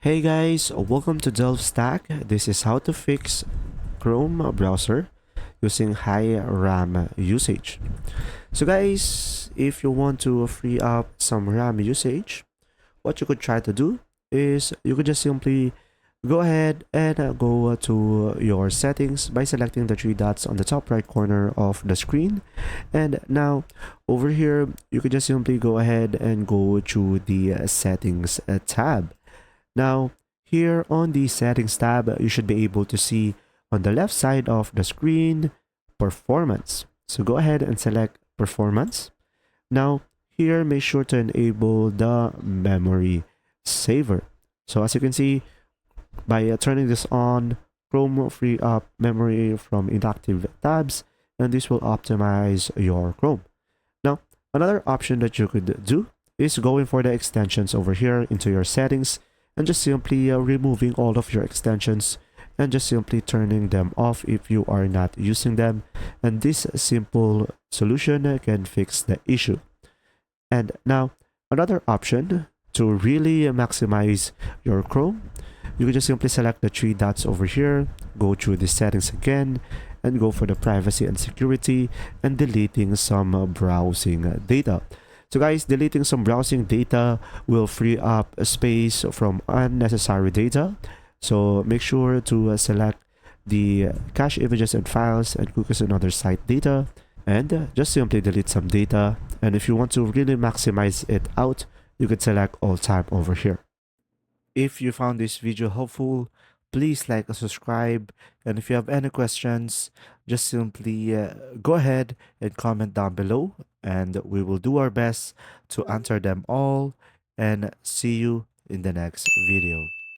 Hey guys, welcome to Delf Stack. This is how to fix Chrome browser using high RAM usage. So guys, if you want to free up some RAM usage, what you could try to do is you could just simply go ahead and go to your settings by selecting the three dots on the top right corner of the screen. And now over here, you could just simply go ahead and go to the settings tab. Now, here on the settings tab, you should be able to see on the left side of the screen, performance. So go ahead and select performance. Now, here, make sure to enable the memory saver. So as you can see, by turning this on, Chrome will free up memory from inactive tabs, and this will optimize your Chrome. Now, another option that you could do is going for the extensions over here into your settings and just simply removing all of your extensions and just simply turning them off if you are not using them. And this simple solution can fix the issue. And now another option to really maximize your Chrome, you can just simply select the three dots over here, go through the settings again, and go for the privacy and security and deleting some browsing data. So guys, deleting some browsing data will free up space from unnecessary data. So make sure to select the cache images and files and cookies and other site data and just simply delete some data. And if you want to really maximize it out, you can select all time over here. If you found this video helpful, please like and subscribe. And if you have any questions, just simply go ahead and comment down below, and we will do our best to answer them all. And see you in the next video.